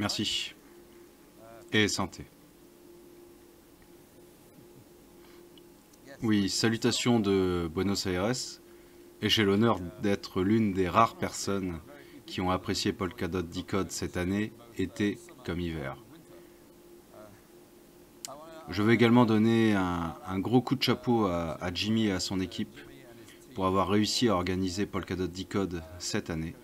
Merci. Et santé. Oui, salutations de Buenos Aires. Et j'ai l'honneur d'être l'une des rares personnes qui ont apprécié Polkadot Decode cette année, été comme hiver. Je veux également donner un gros coup de chapeau à Jimmy et à son équipe pour avoir réussi à organiser Polkadot Decode cette année.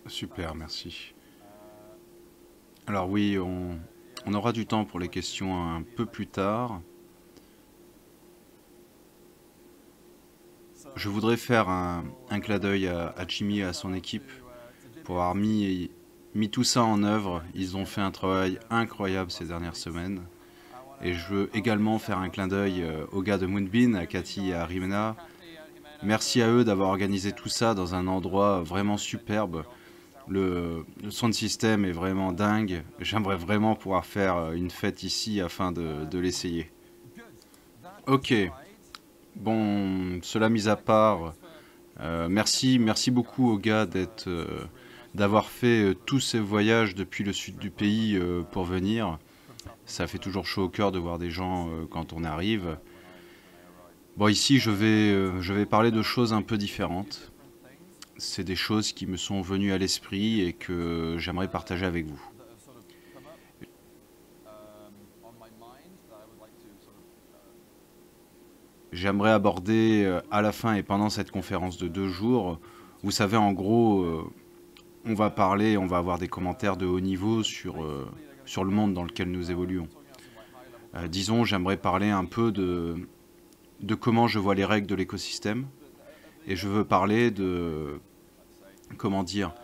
Super, merci. Alors oui, on aura du temps pour les questions un peu plus tard. Je voudrais faire un clin d'œil à Jimmy et à son équipe pour avoir mis tout ça en œuvre. Ils ont fait un travail incroyable ces dernières semaines. Et je veux également faire un clin d'œil aux gars de Moonbeam, à Cathy et à Rimena. Merci à eux d'avoir organisé tout ça dans un endroit vraiment superbe. Le sound system est vraiment dingue. J'aimerais vraiment pouvoir faire une fête ici afin de l'essayer. Ok, bon, cela mis à part, merci beaucoup aux gars d'avoir fait tous ces voyages depuis le sud du pays pour venir. Ça fait toujours chaud au cœur de voir des gens quand on arrive. Bon, ici, je vais parler de choses un peu différentes. C'est des choses qui me sont venues à l'esprit et que j'aimerais partager avec vous. J'aimerais aborder à la fin et pendant cette conférence de 2 jours, vous savez, en gros, on va parler, on va avoir des commentaires de haut niveau sur le monde dans lequel nous évoluons. Disons, j'aimerais parler un peu de comment je vois les règles de l'écosystème, et je veux parler de, comment dire,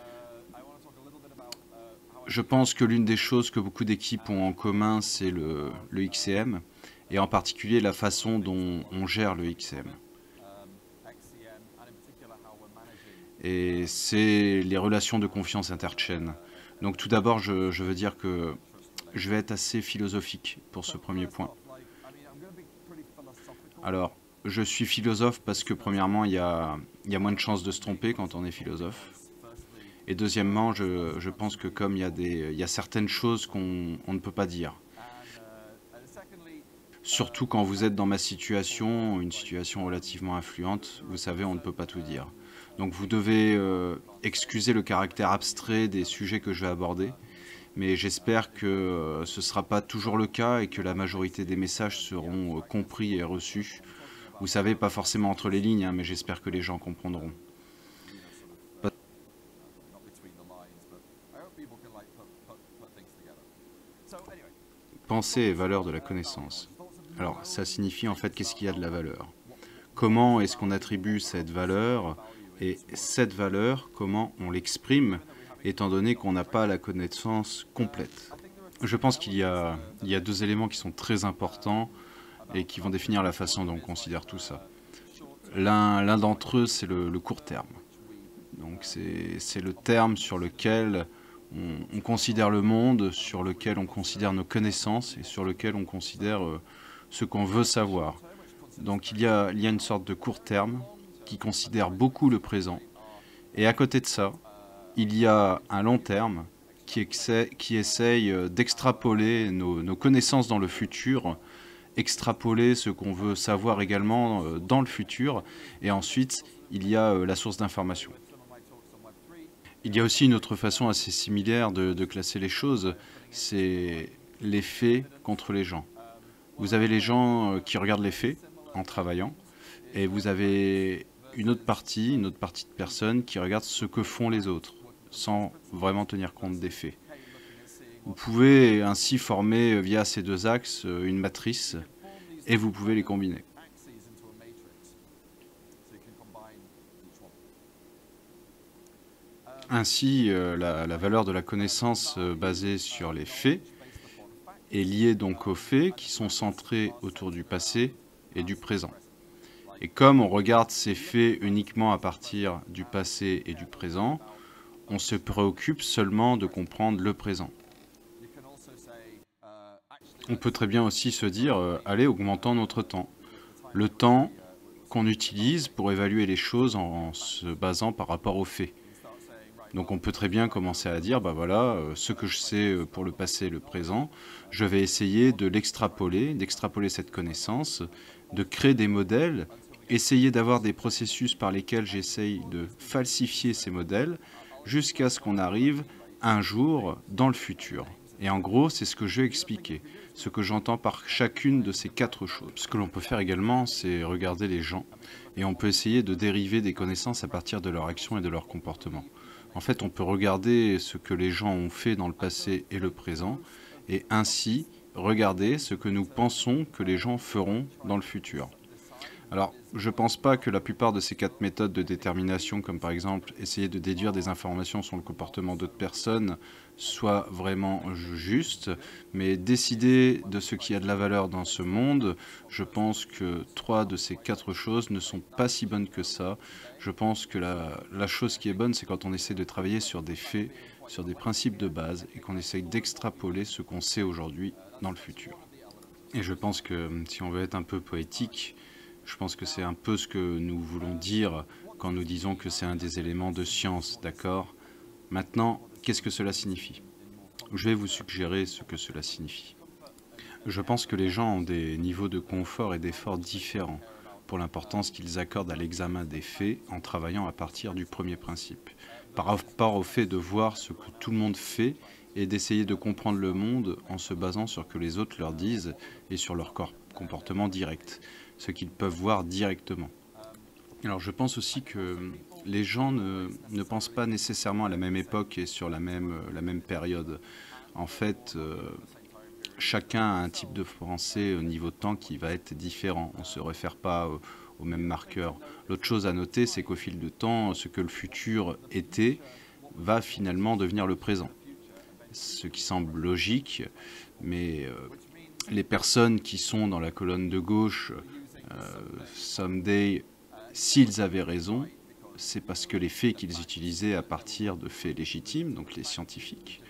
je pense que l'une des choses que beaucoup d'équipes ont en commun, c'est le XCM, et en particulier la façon dont on gère le XCM. Et c'est les relations de confiance interchain. Donc tout d'abord, je veux dire que je vais être assez philosophique pour ce premier point. Alors, je suis philosophe parce que premièrement, il y a moins de chances de se tromper quand on est philosophe. Et deuxièmement, je pense que comme il y a certaines choses qu'on ne peut pas dire. Surtout quand vous êtes dans ma situation, une situation relativement influente, vous savez, on ne peut pas tout dire. Donc vous devez excuser le caractère abstrait des sujets que je vais aborder, mais j'espère que ce ne sera pas toujours le cas et que la majorité des messages seront compris et reçus. Vous savez, pas forcément entre les lignes, hein, mais j'espère que les gens comprendront. Pensée et valeur de la connaissance. Alors, ça signifie en fait qu'est-ce qu'il y a de la valeur. Comment est-ce qu'on attribue cette valeur et cette valeur, comment on l'exprime, étant donné qu'on n'a pas la connaissance complète. Je pense qu'il y a 2 éléments qui sont très importants et qui vont définir la façon dont on considère tout ça. L'un d'entre eux, c'est le court terme. Donc c'est le terme sur lequel on considère le monde, sur lequel on considère nos connaissances et sur lequel on considère ce qu'on veut savoir. Donc il y a une sorte de court terme qui considère beaucoup le présent. Et à côté de ça, il y a un long terme qui essaye d'extrapoler nos connaissances dans le futur, extrapoler ce qu'on veut savoir également dans le futur. Et ensuite, il y a la source d'information. Il y a aussi une autre façon assez similaire de classer les choses, c'est les faits contre les gens. Vous avez les gens qui regardent les faits en travaillant, et vous avez une autre partie de personnes qui regardent ce que font les autres, sans vraiment tenir compte des faits. Vous pouvez ainsi former, via ces 2 axes, une matrice, et vous pouvez les combiner. Ainsi, la valeur de la connaissance basée sur les faits est liée donc aux faits qui sont centrés autour du passé et du présent. Et comme on regarde ces faits uniquement à partir du passé et du présent, on se préoccupe seulement de comprendre le présent. On peut très bien aussi se dire, allez, augmentons notre temps. Le temps qu'on utilise pour évaluer les choses en se basant par rapport aux faits. Donc on peut très bien commencer à dire, bah voilà, ce que je sais pour le passé et le présent, je vais essayer de l'extrapoler, d'extrapoler cette connaissance, de créer des modèles, essayer d'avoir des processus par lesquels j'essaye de falsifier ces modèles jusqu'à ce qu'on arrive un jour dans le futur. Et en gros, c'est ce que je vais expliquer, ce que j'entends par chacune de ces 4 choses. Ce que l'on peut faire également, c'est regarder les gens, et on peut essayer de dériver des connaissances à partir de leur action et de leur comportement. En fait, on peut regarder ce que les gens ont fait dans le passé et le présent, et ainsi regarder ce que nous pensons que les gens feront dans le futur. Alors, je ne pense pas que la plupart de ces 4 méthodes de détermination, comme par exemple essayer de déduire des informations sur le comportement d'autres personnes, soient vraiment justes, mais décider de ce qui a de la valeur dans ce monde, je pense que 3 de ces 4 choses ne sont pas si bonnes que ça. Je pense que la chose qui est bonne, c'est quand on essaie de travailler sur des faits, sur des principes de base, et qu'on essaye d'extrapoler ce qu'on sait aujourd'hui dans le futur. Et je pense que si on veut être un peu poétique, je pense que c'est un peu ce que nous voulons dire quand nous disons que c'est un des éléments de science, d'accord? Maintenant, qu'est-ce que cela signifie? Je vais vous suggérer ce que cela signifie. Je pense que les gens ont des niveaux de confort et d'effort différents pour l'importance qu'ils accordent à l'examen des faits en travaillant à partir du premier principe, par rapport au fait de voir ce que tout le monde fait et d'essayer de comprendre le monde en se basant sur ce que les autres leur disent et sur leur comportement direct, ce qu'ils peuvent voir directement. Alors je pense aussi que les gens ne pensent pas nécessairement à la même époque et sur la même période. En fait, chacun a un type de pensée au niveau de temps qui va être différent. On ne se réfère pas au même marqueur. L'autre chose à noter, c'est qu'au fil du temps, ce que le futur était va finalement devenir le présent. Ce qui semble logique, mais les personnes qui sont dans la colonne de gauche, someday, s'ils avaient raison, c'est parce que les faits qu'ils utilisaient à partir de faits légitimes, donc les scientifiques,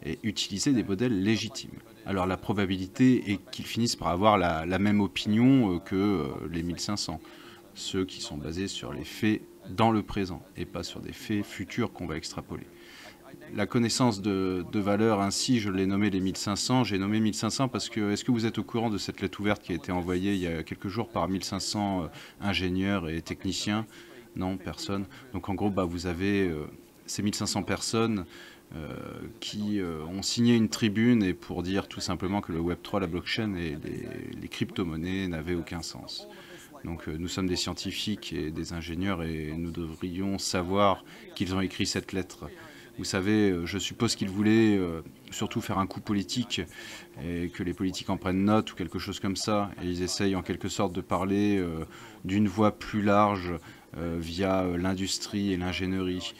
et utilisaient des modèles légitimes. Alors la probabilité est qu'ils finissent par avoir la même opinion que les 1500, ceux qui sont basés sur les faits dans le présent et pas sur des faits futurs qu'on va extrapoler. La connaissance de valeur, ainsi, je l'ai nommé les 1500. J'ai nommé 1500 parce que, est-ce que vous êtes au courant de cette lettre ouverte qui a été envoyée il y a quelques jours par 1500 ingénieurs et techniciens? Non, personne. Donc en gros, bah, vous avez ces 1500 personnes qui ont signé une tribune et pour dire tout simplement que le Web3, la blockchain et les crypto-monnaies n'avaient aucun sens. Donc nous sommes des scientifiques et des ingénieurs et nous devrions savoir qu'ils ont écrit cette lettre. Vous savez, je suppose qu'ils voulaient surtout faire un coup politique et que les politiques en prennent note ou quelque chose comme ça. Et ils essayent en quelque sorte de parler d'une voie plus large via l'industrie et l'ingénierie.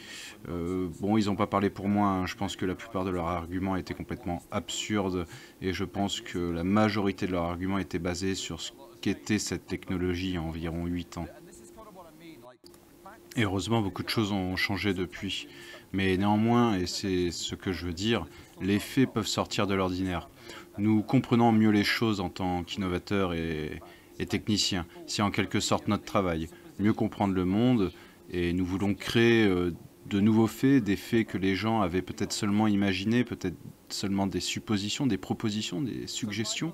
Bon, ils n'ont pas parlé pour moi, hein. Je pense que la plupart de leurs arguments étaient complètement absurdes et je pense que la majorité de leurs arguments étaient basés sur ce qu'était cette technologie il y a environ 8 ans. Et heureusement, beaucoup de choses ont changé depuis. Mais néanmoins, et c'est ce que je veux dire, les faits peuvent sortir de l'ordinaire. Nous comprenons mieux les choses en tant qu'innovateurs et techniciens. C'est en quelque sorte notre travail. Mieux comprendre le monde et nous voulons créer de nouveaux faits, des faits que les gens avaient peut-être seulement imaginés, peut-être seulement des suppositions, des propositions, des suggestions,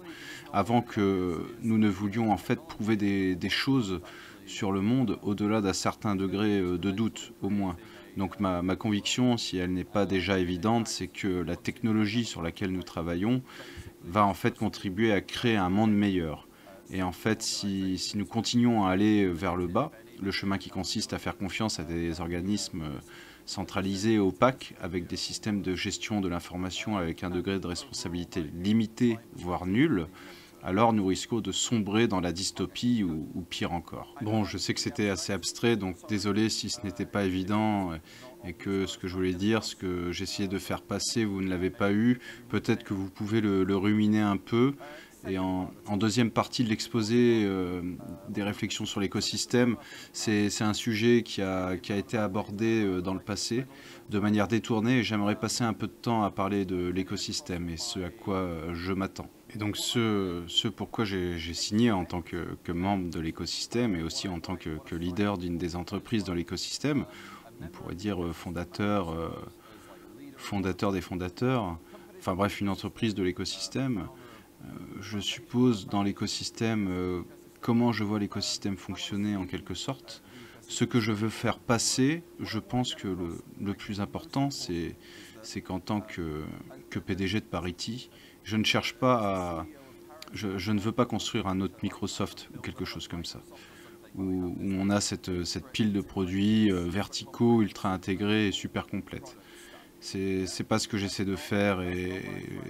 avant que nous ne voulions en fait prouver des choses sur le monde au-delà d'un certain degré de doute, au moins. Donc ma conviction, si elle n'est pas déjà évidente, c'est que la technologie sur laquelle nous travaillons va en fait contribuer à créer un monde meilleur. Et en fait, si nous continuons à aller vers le bas, le chemin qui consiste à faire confiance à des organismes centralisés, opaques, avec des systèmes de gestion de l'information avec un degré de responsabilité limité, voire nul, alors nous risquons de sombrer dans la dystopie ou pire encore. Bon, je sais que c'était assez abstrait, donc désolé si ce n'était pas évident et que ce que je voulais dire, ce que j'essayais de faire passer, vous ne l'avez pas eu. Peut-être que vous pouvez le ruminer un peu Et en deuxième partie de l'exposé des réflexions sur l'écosystème, c'est un sujet qui a été abordé dans le passé de manière détournée et j'aimerais passer un peu de temps à parler de l'écosystème et ce à quoi je m'attends. Et donc ce pourquoi j'ai signé en tant que membre de l'écosystème et aussi en tant que leader d'une des entreprises dans l'écosystème, on pourrait dire fondateur des fondateurs, enfin bref, une entreprise de l'écosystème. Je suppose dans l'écosystème, comment je vois l'écosystème fonctionner en quelque sorte. Ce que je veux faire passer, je pense que le plus important, c'est qu'en tant que PDG de Parity, je ne cherche pas à... Je ne veux pas construire un autre Microsoft ou quelque chose comme ça, où on a cette pile de produits verticaux, ultra intégrés et super complètes. C'est pas ce que j'essaie de faire et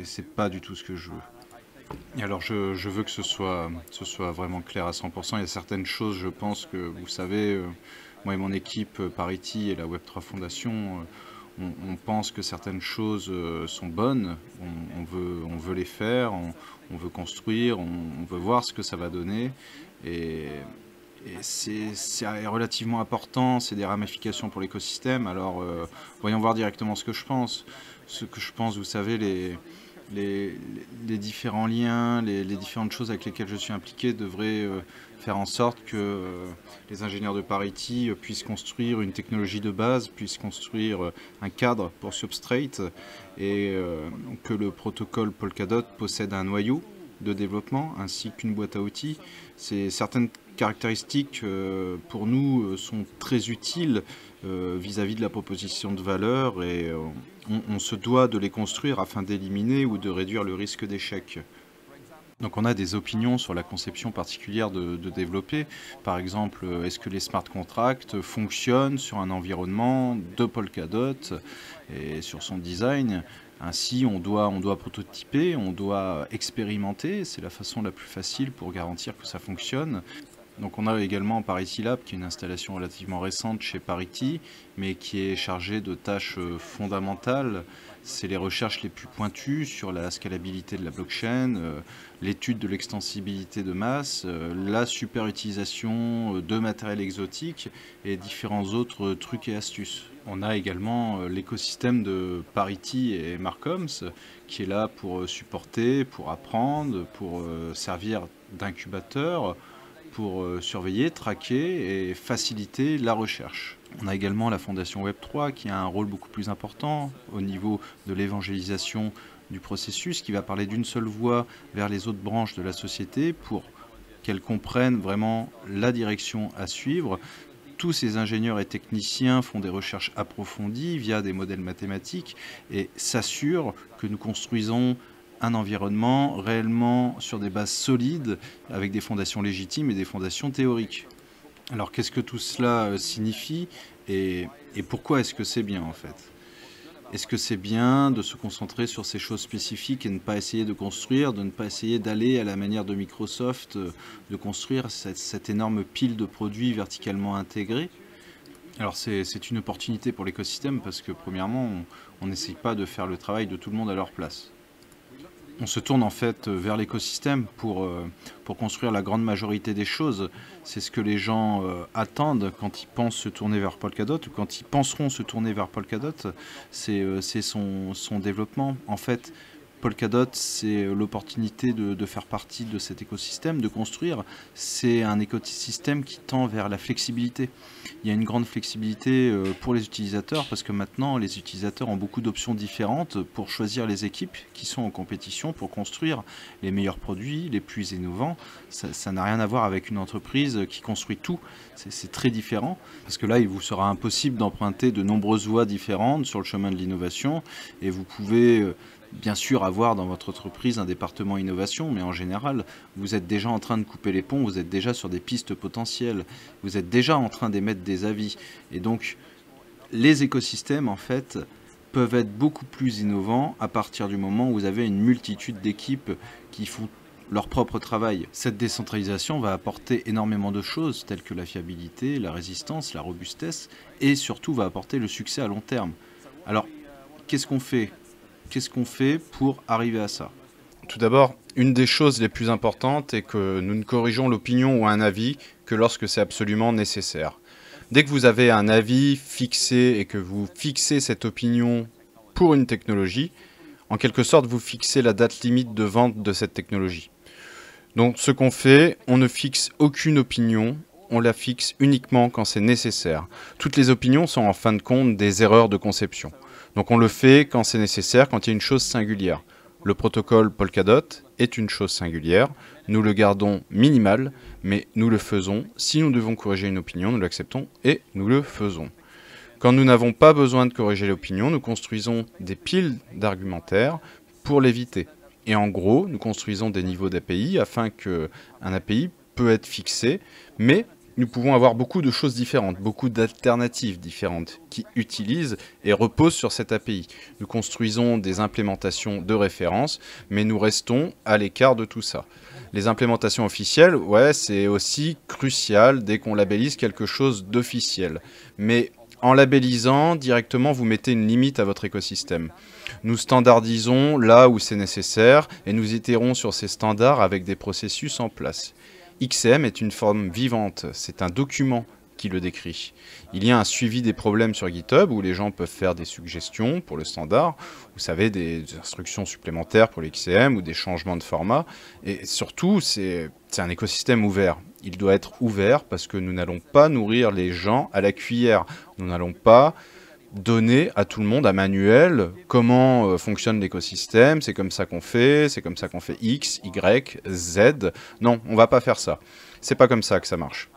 c'est pas du tout ce que je veux. Et alors je veux que ce soit vraiment clair à 100%. Il y a certaines choses, je pense que vous savez, moi et mon équipe Parity et la Web3 Foundation, on pense que certaines choses sont bonnes, on veut les faire, on veut construire, on veut voir ce que ça va donner. Et c'est relativement important, c'est des ramifications pour l'écosystème. Alors voyons voir directement ce que je pense. Ce que je pense, vous savez, les différents liens, les différentes choses avec lesquelles je suis impliqué devraient faire en sorte que les ingénieurs de Parity puissent construire une technologie de base, puissent construire un cadre pour Substrate et que le protocole Polkadot possède un noyau de développement ainsi qu'une boîte à outils. Certaines caractéristiques pour nous sont très utiles vis-à-vis de la proposition de valeur et on se doit de les construire afin d'éliminer ou de réduire le risque d'échec. Donc on a des opinions sur la conception particulière de développer. Par exemple, est-ce que les smart contracts fonctionnent sur un environnement de Polkadot et sur son design? Ainsi, on doit prototyper, on doit expérimenter. C'est la façon la plus facile pour garantir que ça fonctionne. Donc on a également Parity Lab, qui est une installation relativement récente chez Parity, mais qui est chargée de tâches fondamentales. C'est les recherches les plus pointues sur la scalabilité de la blockchain, l'étude de l'extensibilité de masse, la super utilisation de matériel exotique et différents autres trucs et astuces. On a également l'écosystème de Parity et Marcoms, qui est là pour supporter, pour apprendre, pour servir d'incubateur, pour surveiller, traquer et faciliter la recherche. On a également la Fondation Web3 qui a un rôle beaucoup plus important au niveau de l'évangélisation du processus, qui va parler d'une seule voix vers les autres branches de la société pour qu'elles comprennent vraiment la direction à suivre. Tous ces ingénieurs et techniciens font des recherches approfondies via des modèles mathématiques et s'assurent que nous construisons un environnement réellement sur des bases solides, avec des fondations légitimes et des fondations théoriques. Alors qu'est-ce que tout cela signifie et pourquoi est-ce que c'est bien en fait? Est-ce que c'est bien de se concentrer sur ces choses spécifiques et ne pas essayer de construire, de ne pas essayer d'aller à la manière de Microsoft, de construire cette énorme pile de produits verticalement intégrés? Alors c'est une opportunité pour l'écosystème parce que premièrement, on n'essaye pas de faire le travail de tout le monde à leur place. On se tourne en fait vers l'écosystème pour construire la grande majorité des choses. C'est ce que les gens attendent quand ils pensent se tourner vers Polkadot ou quand ils penseront se tourner vers Polkadot. C'est son développement. En fait, Polkadot, c'est l'opportunité de faire partie de cet écosystème, de construire. C'est un écosystème qui tend vers la flexibilité. Il y a une grande flexibilité pour les utilisateurs parce que maintenant, les utilisateurs ont beaucoup d'options différentes pour choisir les équipes qui sont en compétition pour construire les meilleurs produits, les plus innovants. Ça n'a rien à voir avec une entreprise qui construit tout. C'est très différent parce que là, il vous sera impossible d'emprunter de nombreuses voies différentes sur le chemin de l'innovation et vous pouvez bien sûr avoir dans votre entreprise un département innovation, mais en général, vous êtes déjà en train de couper les ponts, vous êtes déjà sur des pistes potentielles, vous êtes déjà en train d'émettre des avis. Et donc, les écosystèmes, en fait, peuvent être beaucoup plus innovants à partir du moment où vous avez une multitude d'équipes qui font leur propre travail. Cette décentralisation va apporter énormément de choses, telles que la fiabilité, la résistance, la robustesse, et surtout va apporter le succès à long terme. Alors, qu'est-ce qu'on fait? Qu'est-ce qu'on fait pour arriver à ça? Tout d'abord, une des choses les plus importantes est que nous ne corrigeons l'opinion ou un avis que lorsque c'est absolument nécessaire. Dès que vous avez un avis fixé et que vous fixez cette opinion pour une technologie, en quelque sorte, vous fixez la date limite de vente de cette technologie. Donc, ce qu'on fait, on ne fixe aucune opinion, on la fixe uniquement quand c'est nécessaire. Toutes les opinions sont en fin de compte des erreurs de conception. Donc, on le fait quand c'est nécessaire, quand il y a une chose singulière. Le protocole Polkadot est une chose singulière, nous le gardons minimal, mais nous le faisons. Si nous devons corriger une opinion, nous l'acceptons et nous le faisons. Quand nous n'avons pas besoin de corriger l'opinion, nous construisons des piles d'argumentaires pour l'éviter. Et en gros, nous construisons des niveaux d'API afin qu'un API peut être fixé, mais nous pouvons avoir beaucoup de choses différentes, beaucoup d'alternatives différentes qui utilisent et reposent sur cette API. Nous construisons des implémentations de référence, mais nous restons à l'écart de tout ça. Les implémentations officielles, ouais, c'est aussi crucial dès qu'on labellise quelque chose d'officiel. Mais en labellisant, directement, vous mettez une limite à votre écosystème. Nous standardisons là où c'est nécessaire et nous itérons sur ces standards avec des processus en place. XCM est une forme vivante, c'est un document qui le décrit. Il y a un suivi des problèmes sur GitHub où les gens peuvent faire des suggestions pour le standard, vous savez, des instructions supplémentaires pour l'XCM ou des changements de format. Et surtout, c'est un écosystème ouvert. Il doit être ouvert parce que nous n'allons pas nourrir les gens à la cuillère. Nous n'allons pas donner à tout le monde un manuel comment fonctionne l'écosystème, c'est comme ça qu'on fait, c'est comme ça qu'on fait X, Y, Z. Non, on va pas faire ça. C'est pas comme ça que ça marche.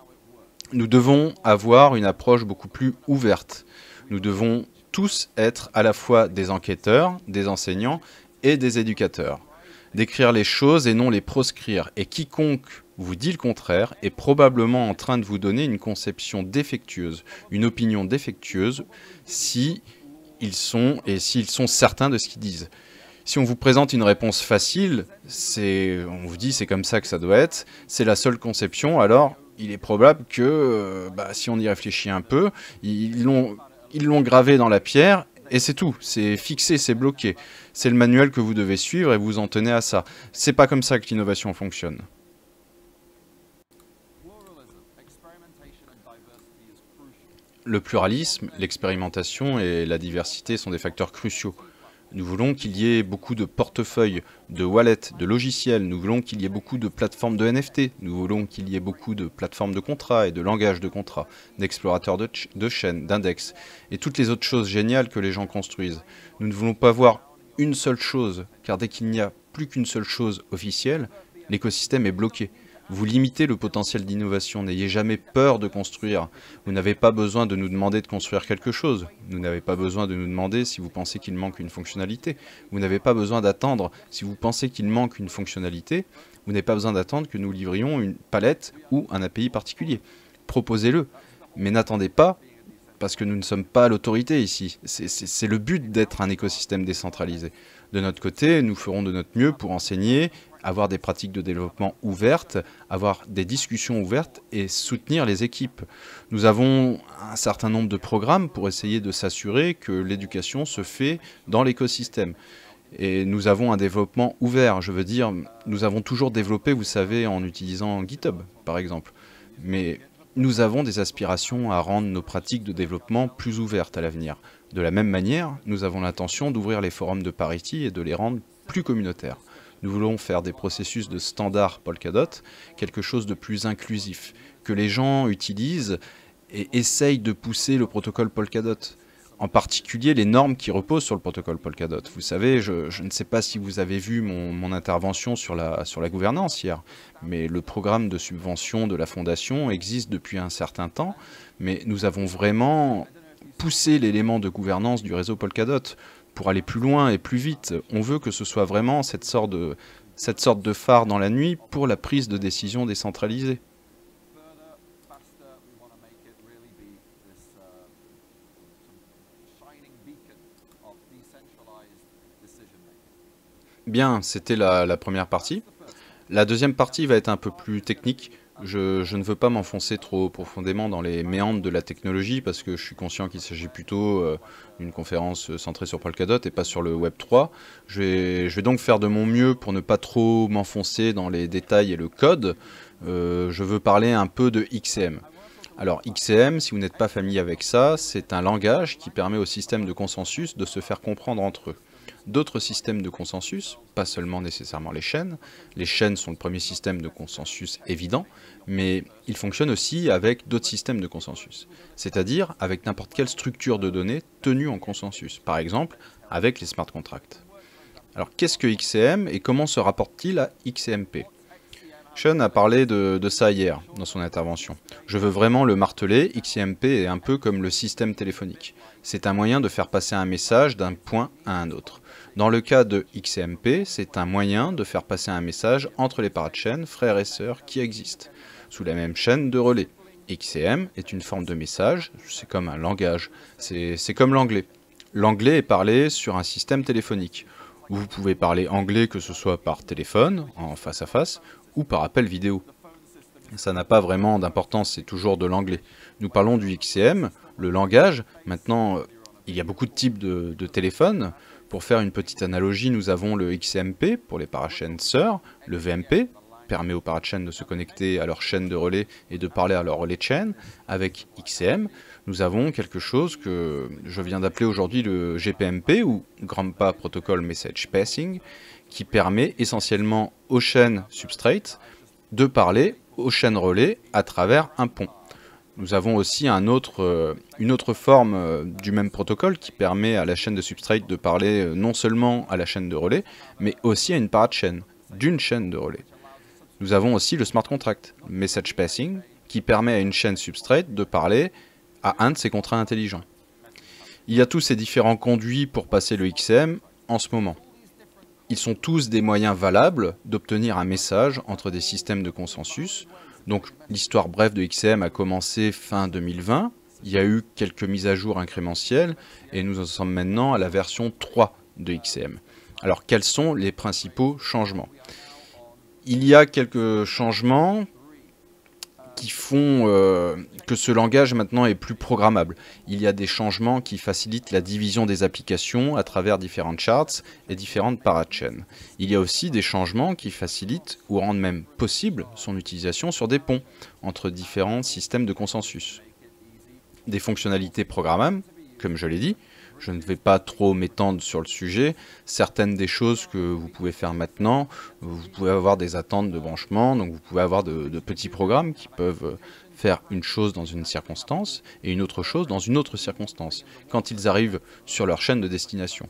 Nous devons avoir une approche beaucoup plus ouverte. Nous devons tous être à la fois des enquêteurs, des enseignants et des éducateurs. Décrire les choses et non les proscrire. Et quiconque vous dit le contraire est probablement en train de vous donner une conception défectueuse, une opinion défectueuse, s'ils sont certains de ce qu'ils disent. Si on vous présente une réponse facile, on vous dit c'est comme ça que ça doit être, c'est la seule conception, alors il est probable que si on y réfléchit un peu, ils l'ont gravé dans la pierre et c'est tout, c'est fixé, c'est bloqué. C'est le manuel que vous devez suivre et vous en tenez à ça. C'est pas comme ça que l'innovation fonctionne. Le pluralisme, l'expérimentation et la diversité sont des facteurs cruciaux. Nous voulons qu'il y ait beaucoup de portefeuilles, de wallets, de logiciels. Nous voulons qu'il y ait beaucoup de plateformes de NFT. Nous voulons qu'il y ait beaucoup de plateformes de contrats et de langages de contrats, d'explorateurs de chaînes, d'index et toutes les autres choses géniales que les gens construisent. Nous ne voulons pas voir une seule chose, car dès qu'il n'y a plus qu'une seule chose officielle, l'écosystème est bloqué. Vous limitez le potentiel d'innovation, n'ayez jamais peur de construire. Vous n'avez pas besoin de nous demander de construire quelque chose. Vous n'avez pas besoin de nous demander si vous pensez qu'il manque une fonctionnalité. Vous n'avez pas besoin d'attendre si vous pensez qu'il manque une fonctionnalité. Vous n'avez pas besoin d'attendre que nous livrions une palette ou un API particulier. Proposez-le, mais n'attendez pas parce que nous ne sommes pas l'autorité ici. C'est le but d'être un écosystème décentralisé. De notre côté, nous ferons de notre mieux pour enseigner, avoir des pratiques de développement ouvertes, avoir des discussions ouvertes et soutenir les équipes. Nous avons un certain nombre de programmes pour essayer de s'assurer que l'éducation se fait dans l'écosystème. Et nous avons un développement ouvert, je veux dire, nous avons toujours développé, vous savez, en utilisant GitHub, par exemple. Mais nous avons des aspirations à rendre nos pratiques de développement plus ouvertes à l'avenir. De la même manière, nous avons l'intention d'ouvrir les forums de Parity et de les rendre plus communautaires. Nous voulons faire des processus de standard Polkadot, quelque chose de plus inclusif, que les gens utilisent et essayent de pousser le protocole Polkadot. En particulier les normes qui reposent sur le protocole Polkadot. Vous savez, je ne sais pas si vous avez vu mon intervention sur la gouvernance hier, mais le programme de subvention de la Fondation existe depuis un certain temps, mais nous avons vraiment poussé l'élément de gouvernance du réseau Polkadot pour aller plus loin et plus vite. On veut que ce soit vraiment cette sorte de phare dans la nuit pour la prise de décision décentralisée. Bien, c'était la première partie. La deuxième partie va être un peu plus technique. Je ne veux pas m'enfoncer trop profondément dans les méandres de la technologie parce que je suis conscient qu'il s'agit plutôt d'une conférence centrée sur Polkadot et pas sur le Web3. Je vais donc faire de mon mieux pour ne pas trop m'enfoncer dans les détails et le code. Je veux parler un peu de XCM. Alors XCM, si vous n'êtes pas familier avec ça, c'est un langage qui permet aux systèmes de consensus de se faire comprendre entre eux. D'autres systèmes de consensus, pas seulement nécessairement les chaînes sont le premier système de consensus évident, mais ils fonctionnent aussi avec d'autres systèmes de consensus, c'est-à-dire avec n'importe quelle structure de données tenue en consensus, par exemple avec les smart contracts. Alors qu'est-ce que XCM et comment se rapporte-t-il à XCMP ? Sean a parlé de ça hier, dans son intervention. Je veux vraiment le marteler, XCMP est un peu comme le système téléphonique. C'est un moyen de faire passer un message d'un point à un autre. Dans le cas de XCMP, c'est un moyen de faire passer un message entre les parachaînes, frères et sœurs, qui existent, sous la même chaîne de relais. XCM est une forme de message, c'est comme un langage, c'est comme l'anglais. L'anglais est parlé sur un système téléphonique. Vous pouvez parler anglais que ce soit par téléphone, en face à face, ou par appel vidéo. Ça n'a pas vraiment d'importance, c'est toujours de l'anglais. Nous parlons du XCM, le langage. Maintenant, il y a beaucoup de types de téléphones. Pour faire une petite analogie, nous avons le XCMP pour les parachaînes sœurs, le VMP permet aux parachaînes de se connecter à leur chaîne de relais et de parler à leur relais de chaîne. Avec XCM, nous avons quelque chose que je viens d'appeler aujourd'hui le GPMP ou Grandpa Protocol Message Passing, qui permet essentiellement aux chaînes substrate de parler aux chaînes relais à travers un pont. Nous avons aussi une autre forme du même protocole qui permet à la chaîne de substrate de parler non seulement à la chaîne de relais, mais aussi à une parachaîne d'une chaîne de relais. Nous avons aussi le smart contract, message passing, qui permet à une chaîne substrate de parler à un de ses contrats intelligents. Il y a tous ces différents conduits pour passer le XCM en ce moment. Ils sont tous des moyens valables d'obtenir un message entre des systèmes de consensus. Donc l'histoire brève de XCM a commencé fin 2020. Il y a eu quelques mises à jour incrémentielles et nous en sommes maintenant à la version 3 de XCM. Alors quels sont les principaux changements ? Il y a quelques changements qui font que ce langage maintenant est plus programmable. Il y a des changements qui facilitent la division des applications à travers différentes charts et différentes parachains. Il y a aussi des changements qui facilitent ou rendent même possible son utilisation sur des ponts entre différents systèmes de consensus. Des fonctionnalités programmables, comme je l'ai dit. Je ne vais pas trop m'étendre sur le sujet. Certaines des choses que vous pouvez faire maintenant, vous pouvez avoir des attentes de branchement, donc vous pouvez avoir de petits programmes qui peuvent faire une chose dans une circonstance et une autre chose dans une autre circonstance, quand ils arrivent sur leur chaîne de destination.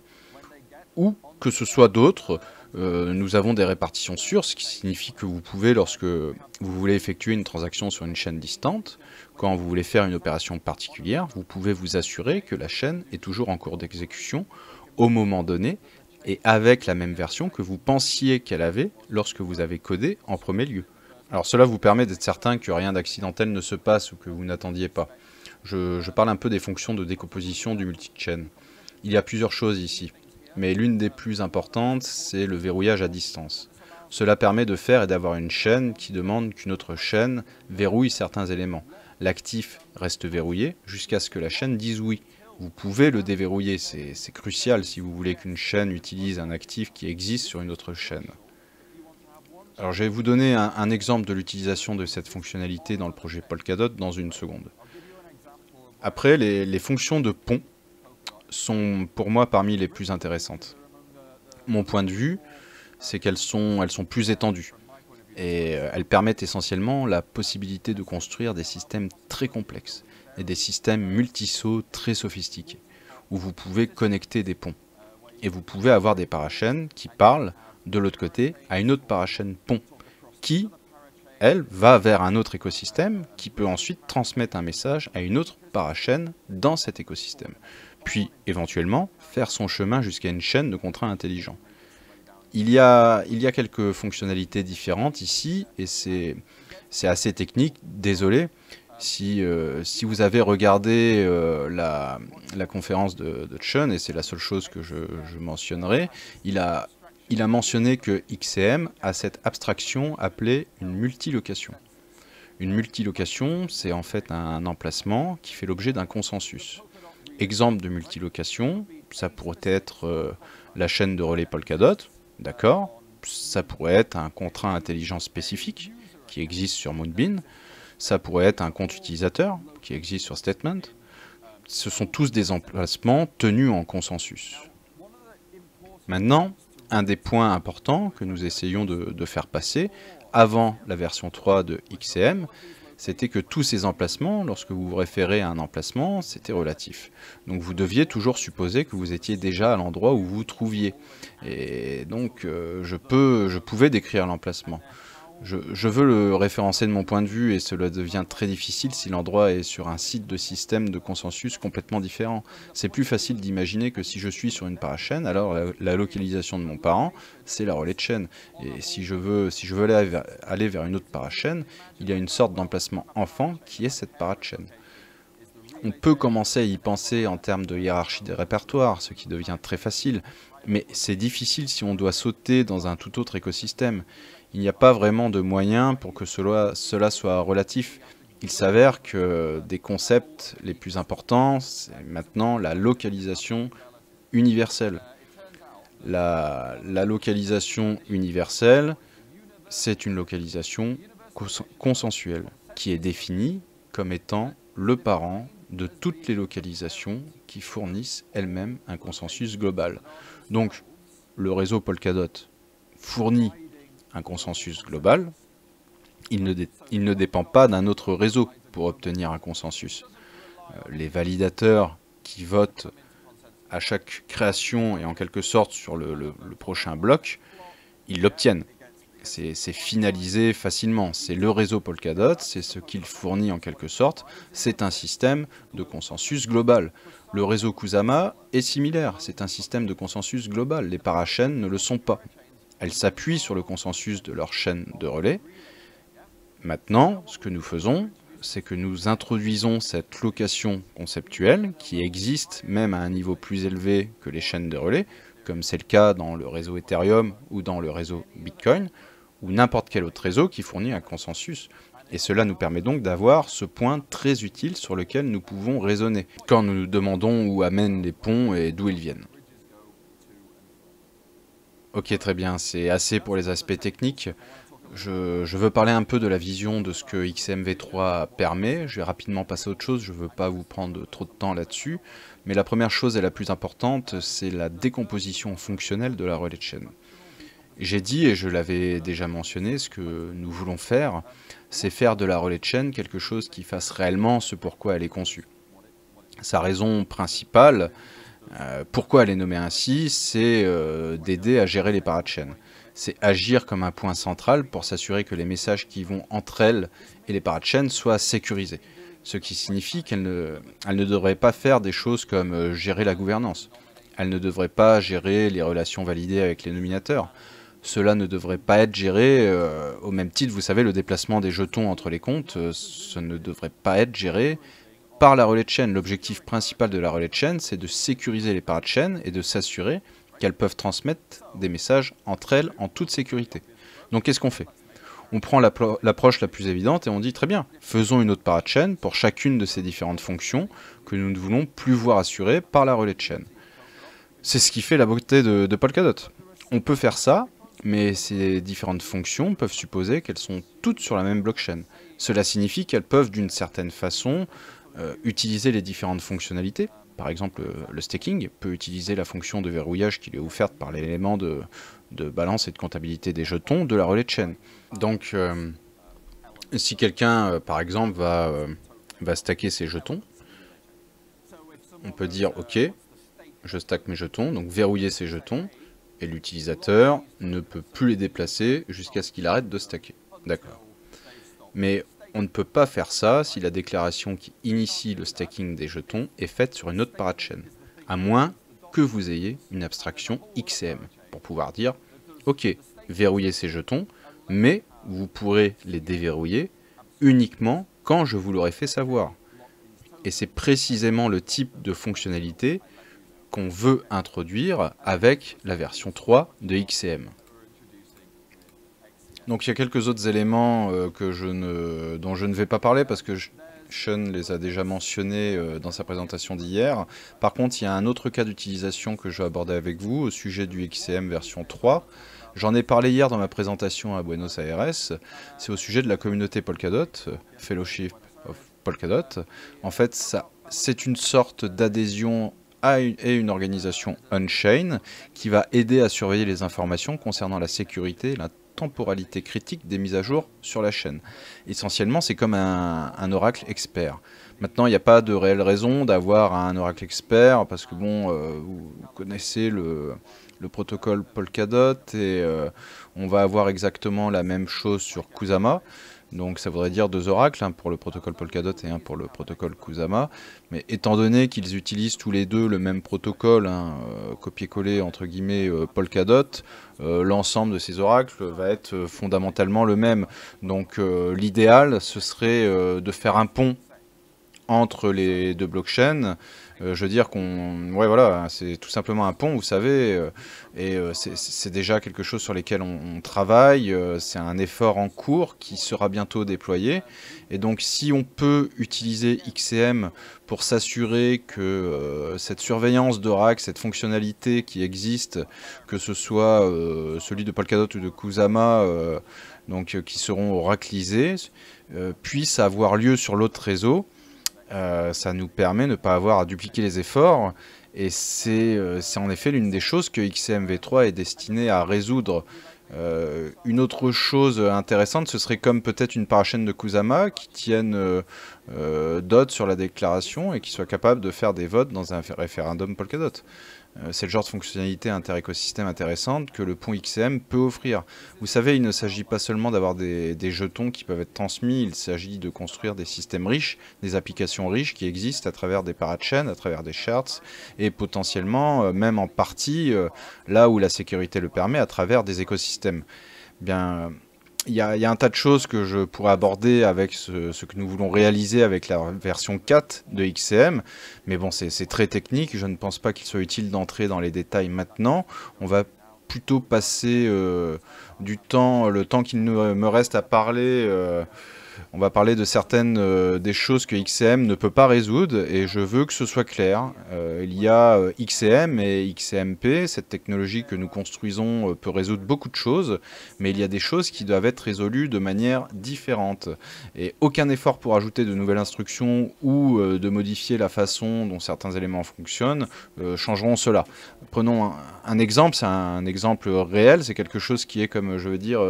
Ou que ce soit d'autres, nous avons des répartitions sûres, ce qui signifie que vous pouvez, lorsque vous voulez effectuer une transaction sur une chaîne distante, quand vous voulez faire une opération particulière, vous pouvez vous assurer que la chaîne est toujours en cours d'exécution au moment donné et avec la même version que vous pensiez qu'elle avait lorsque vous avez codé en premier lieu. Alors cela vous permet d'être certain que rien d'accidentel ne se passe ou que vous n'attendiez pas. Je parle un peu des fonctions de décomposition du multi-chain. Il y a plusieurs choses ici, mais l'une des plus importantes, c'est le verrouillage à distance. Cela permet de faire et d'avoir une chaîne qui demande qu'une autre chaîne verrouille certains éléments. L'actif reste verrouillé jusqu'à ce que la chaîne dise oui. Vous pouvez le déverrouiller, c'est crucial si vous voulez qu'une chaîne utilise un actif qui existe sur une autre chaîne. Alors je vais vous donner un exemple de l'utilisation de cette fonctionnalité dans le projet Polkadot dans une seconde. Après, les fonctions de pont sont pour moi parmi les plus intéressantes. Mon point de vue, c'est qu'elles sont plus étendues. Et elles permettent essentiellement la possibilité de construire des systèmes très complexes et des systèmes multisauts très sophistiqués, où vous pouvez connecter des ponts. Et vous pouvez avoir des parachaînes qui parlent de l'autre côté à une autre parachaîne pont, qui, elle, va vers un autre écosystème, qui peut ensuite transmettre un message à une autre parachaîne dans cet écosystème, puis éventuellement faire son chemin jusqu'à une chaîne de contrats intelligents. Il y a quelques fonctionnalités différentes ici, et c'est assez technique, désolé. Si vous avez regardé la conférence de Sean, et c'est la seule chose que je mentionnerai, il il a mentionné que XCM a cette abstraction appelée une multilocation. Une multilocation, c'est en fait un emplacement qui fait l'objet d'un consensus. Exemple de multilocation, ça pourrait être la chaîne de relais Polkadot, d'accord? Ça pourrait être un contrat intelligent spécifique qui existe sur Moonbeam, ça pourrait être un compte utilisateur qui existe sur Statement. Ce sont tous des emplacements tenus en consensus. Maintenant, un des points importants que nous essayons de faire passer avant la version 3 de XCM, c'était que tous ces emplacements, lorsque vous vous référez à un emplacement, c'était relatif. Donc vous deviez toujours supposer que vous étiez déjà à l'endroit où vous vous trouviez. Et donc je pouvais décrire l'emplacement. Je veux le référencer de mon point de vue et cela devient très difficile si l'endroit est sur un site de système de consensus complètement différent. C'est plus facile d'imaginer que si je suis sur une parachaîne, alors la localisation de mon parent, c'est la relais de chaîne. Et si je veux aller vers une autre parachaîne, il y a une sorte d'emplacement enfant qui est cette parachaîne. On peut commencer à y penser en termes de hiérarchie des répertoires, ce qui devient très facile, mais c'est difficile si on doit sauter dans un tout autre écosystème. Il n'y a pas vraiment de moyen pour que cela soit relatif. Il s'avère que des concepts les plus importants, c'est maintenant la localisation universelle. La localisation universelle, c'est une localisation consensuelle, qui est définie comme étant le parent de toutes les localisations qui fournissent elles-mêmes un consensus global. Donc, le réseau Polkadot fournit un consensus global, il ne dépend pas d'un autre réseau pour obtenir un consensus. Les validateurs qui votent à chaque création et en quelque sorte sur le prochain bloc, ils l'obtiennent. C'est finalisé facilement. C'est le réseau Polkadot, c'est ce qu'il fournit en quelque sorte. C'est un système de consensus global. Le réseau Kusama est similaire. C'est un système de consensus global. Les parachaînes ne le sont pas. Elles s'appuient sur le consensus de leur chaîne de relais. Maintenant, ce que nous faisons, c'est que nous introduisons cette location conceptuelle qui existe même à un niveau plus élevé que les chaînes de relais, comme c'est le cas dans le réseau Ethereum ou dans le réseau Bitcoin, ou n'importe quel autre réseau qui fournit un consensus. Et cela nous permet donc d'avoir ce point très utile sur lequel nous pouvons raisonner, quand nous nous demandons où amènent les ponts et d'où ils viennent. Ok, très bien, c'est assez pour les aspects techniques. Je veux parler un peu de la vision de ce que XMV3 permet. Je vais rapidement passer à autre chose, je ne veux pas vous prendre trop de temps là-dessus. Mais la première chose et la plus importante, c'est la décomposition fonctionnelle de la relais de chaîne. J'ai dit, et je l'avais déjà mentionné, ce que nous voulons faire, c'est faire de la relais de chaîne quelque chose qui fasse réellement ce pourquoi elle est conçue. Sa raison principale, pourquoi elle est nommée ainsi, c'est d'aider à gérer les parachaînes. C'est agir comme un point central pour s'assurer que les messages qui vont entre elles et les parachaînes soient sécurisés. Ce qui signifie qu'elle ne devrait pas faire des choses comme gérer la gouvernance. Elle ne devrait pas gérer les relations validées avec les nominateurs. Cela ne devrait pas être géré au même titre, vous savez, le déplacement des jetons entre les comptes, ce ne devrait pas être géré par la relais de chaîne. L'objectif principal de la relais de chaîne, c'est de sécuriser les parachaînes et de s'assurer qu'elles peuvent transmettre des messages entre elles en toute sécurité. Donc qu'est-ce qu'on fait? On prend l'approche la plus évidente et on dit très bien, faisons une autre parachaîne pour chacune de ces différentes fonctions que nous ne voulons plus voir assurées par la relais de chaîne. C'est ce qui fait la beauté de Polkadot. On peut faire ça, mais ces différentes fonctions peuvent supposer qu'elles sont toutes sur la même blockchain. Cela signifie qu'elles peuvent d'une certaine façon utiliser les différentes fonctionnalités. Par exemple, le staking peut utiliser la fonction de verrouillage qui lui est offerte par l'élément de balance et de comptabilité des jetons de la relais de chaîne. Donc, si quelqu'un, par exemple, va stacker ses jetons, on peut dire « Ok, je stack mes jetons », donc verrouiller ses jetons, et l'utilisateur ne peut plus les déplacer jusqu'à ce qu'il arrête de stacker. D'accord. Mais on ne peut pas faire ça si la déclaration qui initie le stacking des jetons est faite sur une autre parachaîne, à moins que vous ayez une abstraction XCM, pour pouvoir dire « Ok, verrouillez ces jetons, mais vous pourrez les déverrouiller uniquement quand je vous l'aurai fait savoir ». Et c'est précisément le type de fonctionnalité qu'on veut introduire avec la version 3 de XCM. Donc il y a quelques autres éléments dont je ne vais pas parler parce que Sean les a déjà mentionnés dans sa présentation d'hier. Par contre, il y a un autre cas d'utilisation que je vais aborder avec vous au sujet du XCM version 3. J'en ai parlé hier dans ma présentation à Buenos Aires. C'est au sujet de la communauté Polkadot, Fellowship of Polkadot. En fait, c'est une sorte d'adhésion et une organisation on-chain qui va aider à surveiller les informations concernant la sécurité, la temporalité critique des mises à jour sur la chaîne. Essentiellement, c'est comme un oracle expert. Maintenant, il n'y a pas de réelle raison d'avoir un oracle expert parce que bon, vous connaissez le protocole Polkadot et on va avoir exactement la même chose sur Kusama. Donc ça voudrait dire 2 oracles, pour le protocole Polkadot et un pour le protocole Kusama. Mais étant donné qu'ils utilisent tous les deux le même protocole, copier-coller entre guillemets Polkadot, l'ensemble de ces oracles va être fondamentalement le même. Donc l'idéal, ce serait de faire un pont entre les deux blockchains. Je veux dire ouais, voilà, c'est tout simplement un pont, vous savez, et c'est déjà quelque chose sur lequel on travaille, c'est un effort en cours qui sera bientôt déployé, et donc si on peut utiliser XCM pour s'assurer que cette surveillance d'Oracle, cette fonctionnalité qui existe, que ce soit celui de Polkadot ou de Kusama, donc qui seront oraclisés, puisse avoir lieu sur l'autre réseau, ça nous permet de ne pas avoir à dupliquer les efforts, et c'est en effet l'une des choses que XCM v3 est destiné à résoudre. Une autre chose intéressante, ce serait comme peut-être une parachaîne de Kusama qui tienne DOT sur la déclaration et qui soit capable de faire des votes dans un référendum Polkadot. C'est le genre de fonctionnalité inter-écosystème intéressante que le pont XCM peut offrir. Vous savez, il ne s'agit pas seulement d'avoir des jetons qui peuvent être transmis, il s'agit de construire des systèmes riches, des applications riches qui existent à travers des parachains, à travers des shards, et potentiellement, même en partie, là où la sécurité le permet, à travers des écosystèmes. Bien, il y a un tas de choses que je pourrais aborder avec ce que nous voulons réaliser avec la version 4 de XCM, mais bon, c'est très technique, je ne pense pas qu'il soit utile d'entrer dans les détails maintenant. On va plutôt passer le temps qu'il me reste à parler. On va parler de certaines des choses que XCM ne peut pas résoudre, et je veux que ce soit clair. Il y a XCM et XCMP, cette technologie que nous construisons peut résoudre beaucoup de choses, mais il y a des choses qui doivent être résolues de manière différente. Et aucun effort pour ajouter de nouvelles instructions ou de modifier la façon dont certains éléments fonctionnent changeront cela. Prenons un exemple, c'est un exemple réel, c'est quelque chose qui est, comme je veux dire,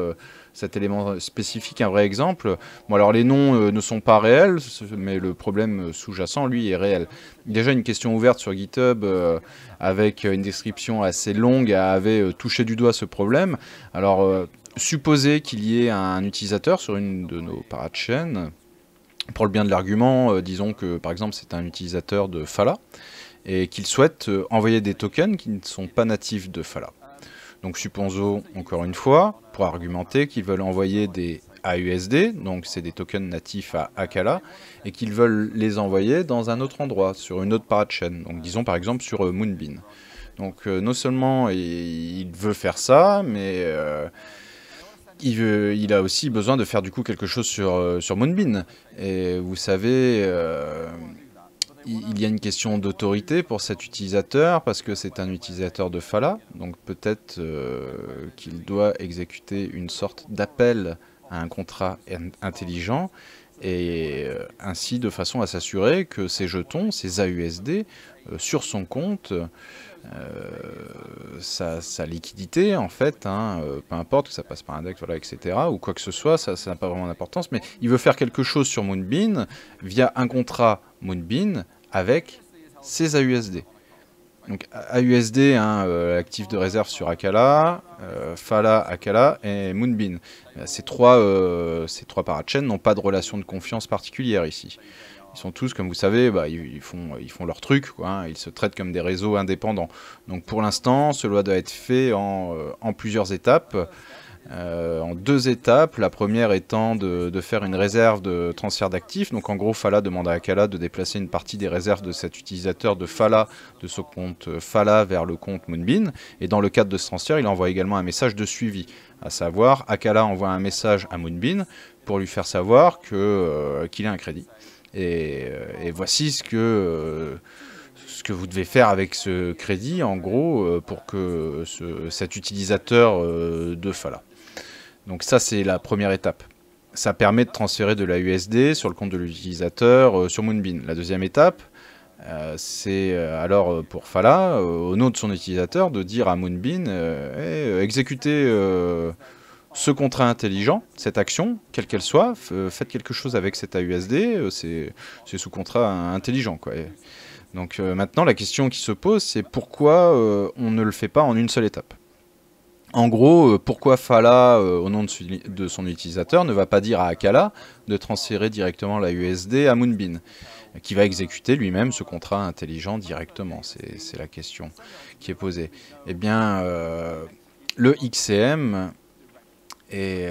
cet élément spécifique, un vrai exemple. Bon, alors les noms ne sont pas réels, mais le problème sous-jacent, lui, est réel. Déjà, une question ouverte sur GitHub avec une description assez longue avait touché du doigt ce problème. Alors, supposez qu'il y ait un utilisateur sur une de nos parachains. Pour le bien de l'argument, disons que, par exemple, c'est un utilisateur de Phala et qu'il souhaite envoyer des tokens qui ne sont pas natifs de Phala. Donc supposons, encore une fois, pour argumenter, qu'ils veulent envoyer des AUSD, donc c'est des tokens natifs à Akala, et qu'ils veulent les envoyer dans un autre endroit, sur une autre parachain, donc disons par exemple sur Moonbeam. Donc non seulement il veut faire ça, mais il a aussi besoin de faire du coup quelque chose sur Moonbeam. Et vous savez, il y a une question d'autorité pour cet utilisateur, parce que c'est un utilisateur de Phala, donc peut-être qu'il doit exécuter une sorte d'appel à un contrat intelligent, et ainsi de façon à s'assurer que ces jetons, ces AUSD, sur son compte, sa liquidité en fait, peu importe que ça passe par un DEX, voilà, etc., ou quoi que ce soit, ça n'a pas vraiment d'importance, mais il veut faire quelque chose sur Moonbeam via un contrat Moonbeam avec ses AUSD. Donc AUSD, actif de réserve sur Akala, Phala, Akala et Moonbeam. Ces trois parachains n'ont pas de relation de confiance particulière ici. Ils sont tous, comme vous savez, ils font leur truc, quoi, ils se traitent comme des réseaux indépendants. Donc pour l'instant, cela doit être fait en plusieurs étapes. en 2 étapes. La première étant de faire une réserve de transfert d'actifs. Donc en gros, Fala demande à Akala de déplacer une partie des réserves de cet utilisateur de Fala, de ce compte Fala vers le compte Moonbeam. Et dans le cadre de ce transfert, il envoie également un message de suivi. À savoir, Akala envoie un message à Moonbeam pour lui faire savoir qu'il a un crédit. Et voici ce que vous devez faire avec ce crédit, en gros, pour que cet utilisateur de Fala. Donc ça, c'est la première étape. Ça permet de transférer de la USD sur le compte de l'utilisateur sur Moonbeam. La deuxième étape, c'est alors pour Fala, au nom de son utilisateur, de dire à Moonbeam exécutez ce contrat intelligent, cette action, quelle qu'elle soit, faites quelque chose avec cet AUSD, c'est sous contrat intelligent, quoi. Donc maintenant, la question qui se pose, c'est pourquoi on ne le fait pas en une seule étape. En gros, pourquoi Fala, au nom de son utilisateur, ne va pas dire à Akala de transférer directement la USD à Moonbeam, qui va exécuter lui-même ce contrat intelligent directement. C'est la question qui est posée. Eh bien, le XCM... Et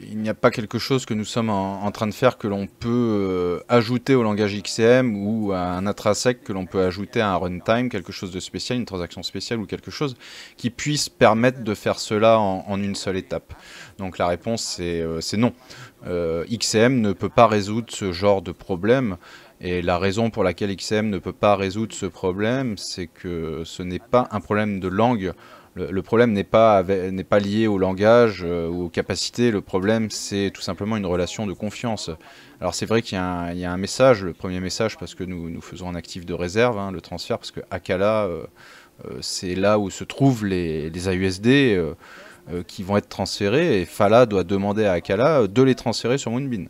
il n'y a pas quelque chose que nous sommes en train de faire que l'on peut ajouter au langage XCM ou à un intrinsèque que l'on peut ajouter à un runtime, quelque chose de spécial, une transaction spéciale ou quelque chose qui puisse permettre de faire cela en une seule étape. Donc la réponse c'est non. XCM ne peut pas résoudre ce genre de problème. Et la raison pour laquelle XCM ne peut pas résoudre ce problème, c'est que ce n'est pas un problème de langue. Le problème n'est pas lié au langage ou aux capacités, le problème c'est tout simplement une relation de confiance. Alors c'est vrai qu'il y a un message, le premier message, parce que nous faisons un actif de réserve, hein, le transfert, parce que Akala, c'est là où se trouvent les AUSD qui vont être transférés, et Fala doit demander à Akala de les transférer sur Moonbeam.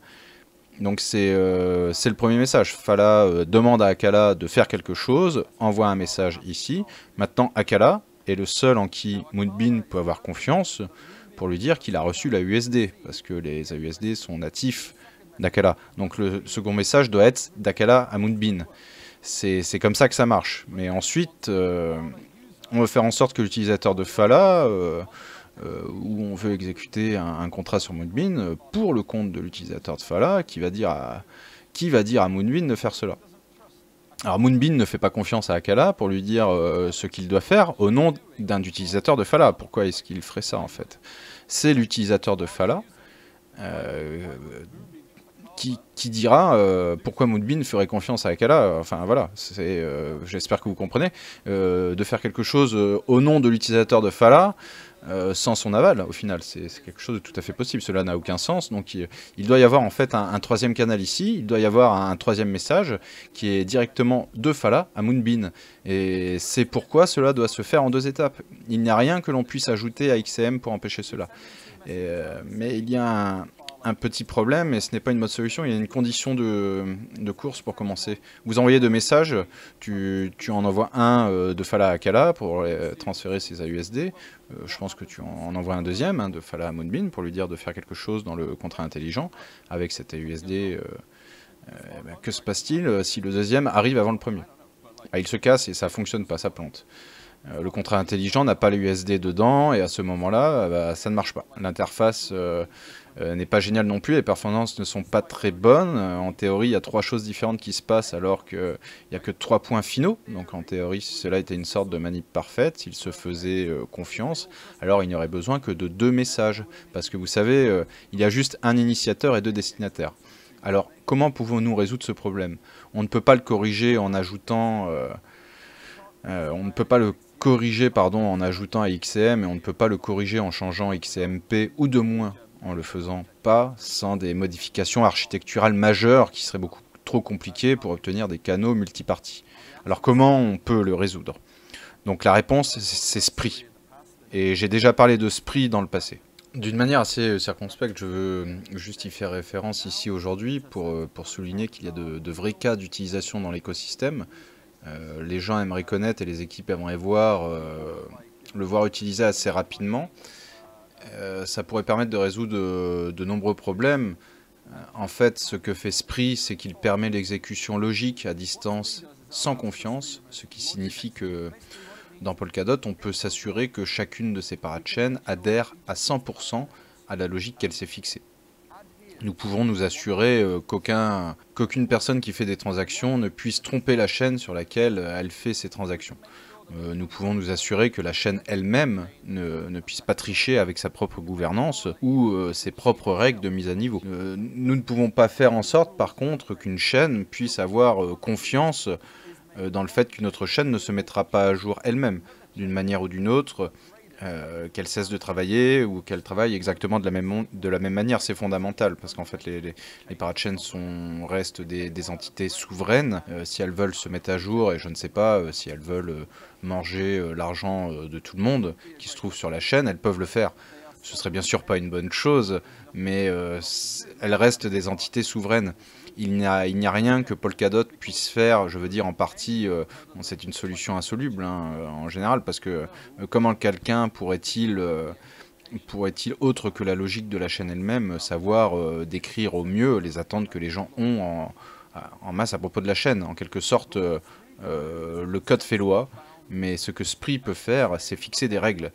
Donc c'est le premier message. Fala demande à Akala de faire quelque chose, envoie un message ici. Maintenant Akala est le seul en qui Moonbeam peut avoir confiance pour lui dire qu'il a reçu la USD, parce que les AUSD sont natifs d'Akala. Donc le second message doit être d'Akala à Moonbeam. C'est comme ça que ça marche. Mais ensuite, on veut faire en sorte que l'utilisateur de Fala, où on veut exécuter un contrat sur Moonbeam, pour le compte de l'utilisateur de Fala, qui va dire à Moonbeam de faire cela. Alors Moonbeam ne fait pas confiance à Akala pour lui dire ce qu'il doit faire au nom d'un utilisateur de Fala. Pourquoi est-ce qu'il ferait ça en fait? C'est l'utilisateur de Fala qui dira pourquoi Moonbeam ferait confiance à Akala. Enfin voilà, j'espère que vous comprenez. De faire quelque chose au nom de l'utilisateur de Fala sans son aval, au final, c'est quelque chose de tout à fait possible. Cela n'a aucun sens. Donc il doit y avoir en fait un troisième canal ici. Il doit y avoir un troisième message qui est directement de Fala à Moonbeam. Et c'est pourquoi cela doit se faire en 2 étapes. Il n'y a rien que l'on puisse ajouter à XCM pour empêcher cela. Mais il y a un petit problème, et ce n'est pas une bonne solution, il y a une condition de course pour commencer. Vous envoyez 2 messages, tu en envoies un de Fala à Akala pour transférer ses AUSD, je pense que tu en envoies un deuxième, de Fala à Moonbeam, pour lui dire de faire quelque chose dans le contrat intelligent avec cet AUSD. Que se passe-t-il si le deuxième arrive avant le premier? Il se casse et ça ne fonctionne pas, ça plante. Le contrat intelligent n'a pas l'USD dedans, et à ce moment-là, ça ne marche pas. L'interface n'est pas géniale non plus, les performances ne sont pas très bonnes. En théorie, il y a 3 choses différentes qui se passent alors qu'il n'y a que 3 points finaux. Donc en théorie, si cela était une sorte de manip parfaite, s'il se faisait confiance, alors il n'y aurait besoin que de 2 messages. Parce que vous savez, il y a juste un initiateur et 2 destinataires. Alors comment pouvons-nous résoudre ce problème? On ne peut pas le corriger en ajoutant... on ne peut pas le corriger en ajoutant à XCM, et on ne peut pas le corriger en changeant XCMP ou de moins en le faisant pas sans des modifications architecturales majeures qui seraient beaucoup trop compliquées pour obtenir des canaux multiparties. Alors comment on peut le résoudre? Donc la réponse c'est SPRI. Et j'ai déjà parlé de SPRI dans le passé. D'une manière assez circonspecte, je veux juste y faire référence ici aujourd'hui pour souligner qu'il y a de vrais cas d'utilisation dans l'écosystème. Les gens aimeraient connaître et les équipes aimeraient le voir utilisé assez rapidement. Ça pourrait permettre de résoudre de nombreux problèmes. En fait, ce que fait SPRI, c'est qu'il permet l'exécution logique à distance sans confiance, ce qui signifie que Dans Polkadot, on peut s'assurer que chacune de ces parachains adhère à 100% à la logique qu'elle s'est fixée. Nous pouvons nous assurer qu'aucune personne qui fait des transactions ne puisse tromper la chaîne sur laquelle elle fait ses transactions. Nous pouvons nous assurer que la chaîne elle-même ne puisse pas tricher avec sa propre gouvernance ou ses propres règles de mise à niveau. Nous ne pouvons pas faire en sorte, par contre, qu'une chaîne puisse avoir confiance dans le fait qu'une autre chaîne ne se mettra pas à jour elle-même, d'une manière ou d'une autre, qu'elle cesse de travailler ou qu'elle travaille exactement de la même manière. C'est fondamental, parce qu'en fait les parachains restent des entités souveraines. Si elles veulent se mettre à jour, et je ne sais pas, si elles veulent manger l'argent de tout le monde qui se trouve sur la chaîne, elles peuvent le faire. Ce serait bien sûr pas une bonne chose, mais elles restent des entités souveraines. Il n'y a rien que Polkadot puisse faire, je veux dire en partie, c'est une solution insoluble en général, parce que comment quelqu'un pourrait-il, autre que la logique de la chaîne elle-même, savoir décrire au mieux les attentes que les gens ont en masse à propos de la chaîne. En quelque sorte, le code fait loi, mais ce que Spree peut faire, c'est fixer des règles,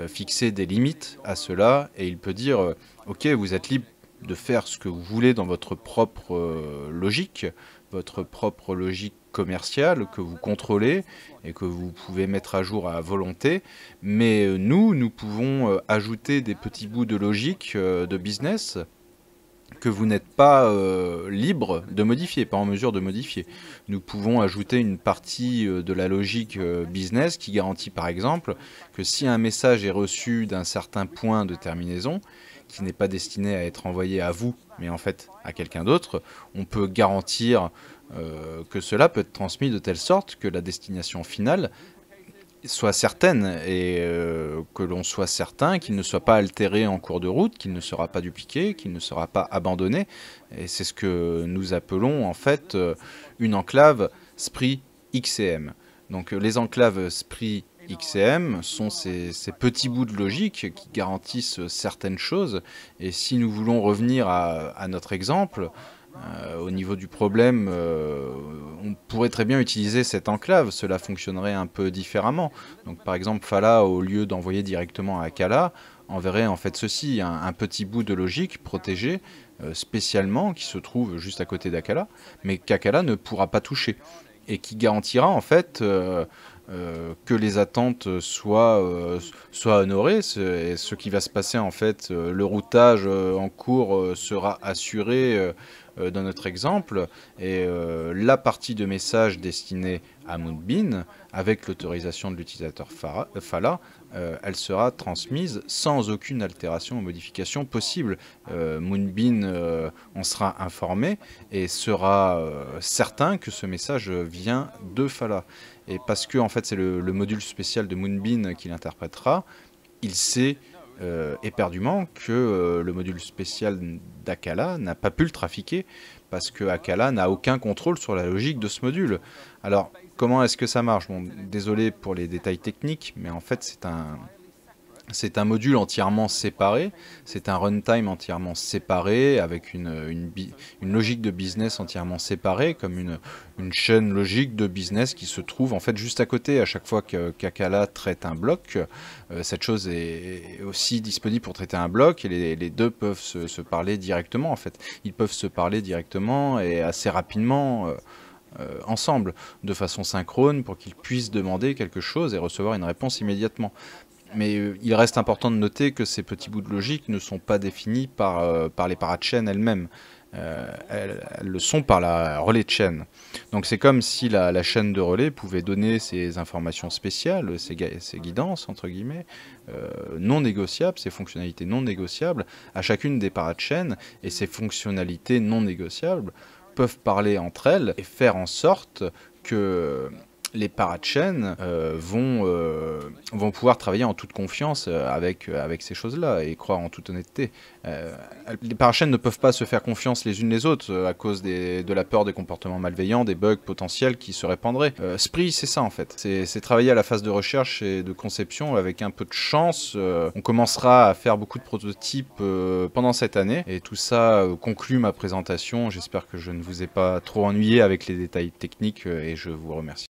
fixer des limites à cela, et il peut dire ok, vous êtes libre de faire ce que vous voulez dans votre propre logique commerciale que vous contrôlez et que vous pouvez mettre à jour à volonté, mais nous pouvons ajouter des petits bouts de logique de business que vous n'êtes pas libre de modifier, pas en mesure de modifier. Nous pouvons ajouter une partie de la logique business qui garantit par exemple que si un message est reçu d'un certain point de terminaison, qui n'est pas destiné à être envoyé à vous, mais en fait à quelqu'un d'autre, on peut garantir que cela peut être transmis de telle sorte que la destination finale soit certaine et que l'on soit certain qu'il ne soit pas altéré en cours de route, qu'il ne sera pas dupliqué, qu'il ne sera pas abandonné. Et c'est ce que nous appelons en fait une enclave Spree XCM. Donc les enclaves Spree XCM sont ces petits bouts de logique qui garantissent certaines choses. Et si nous voulons revenir à notre exemple, au niveau du problème, on pourrait très bien utiliser cette enclave, cela fonctionnerait un peu différemment. Donc par exemple, Fala, au lieu d'envoyer directement à Akala, enverrait en fait ceci, un petit bout de logique protégé spécialement, qui se trouve juste à côté d'Akala, mais qu'Akala ne pourra pas toucher, et qui garantira en fait que les attentes soient honorées. Et ce qui va se passer en fait, le routage en cours sera assuré dans notre exemple, et la partie de message destinée à Moonbeam, avec l'autorisation de l'utilisateur Fala, elle sera transmise sans aucune altération ou modification possible. Moonbeam en sera informé et sera certain que ce message vient de Fala. Et parce que en fait, c'est le module spécial de Moonbeam qui l'interprétera, il sait éperdument que le module spécial d'Akala n'a pas pu le trafiquer, parce que Akala n'a aucun contrôle sur la logique de ce module. Alors, comment est-ce que ça marche? Bon, désolé pour les détails techniques, mais en fait, c'est un module entièrement séparé, c'est un runtime entièrement séparé, avec une logique de business entièrement séparée, comme une chaîne logique de business qui se trouve en fait juste à côté. À chaque fois qu'Akala traite un bloc, cette chose est aussi disponible pour traiter un bloc, et les deux peuvent se parler directement en fait. Ils peuvent se parler directement et assez rapidement ensemble, de façon synchrone, pour qu'ils puissent demander quelque chose et recevoir une réponse immédiatement. Mais il reste important de noter que ces petits bouts de logique ne sont pas définis par les parachains elles-mêmes. Elles le sont par la relais de chaîne. Donc c'est comme si la chaîne de relais pouvait donner ces informations spéciales, ces guidances, entre guillemets, non négociables, ces fonctionnalités non négociables, à chacune des parachains, et ces fonctionnalités non négociables peuvent parler entre elles et faire en sorte que les parachains vont pouvoir travailler en toute confiance avec ces choses-là et croire en toute honnêteté. Les parachains ne peuvent pas se faire confiance les unes les autres à cause de la peur des comportements malveillants, des bugs potentiels qui se répandraient. Spree, c'est ça en fait. C'est travailler à la phase de recherche et de conception avec un peu de chance. On commencera à faire beaucoup de prototypes pendant cette année, et tout ça conclut ma présentation. J'espère que je ne vous ai pas trop ennuyé avec les détails techniques et je vous remercie.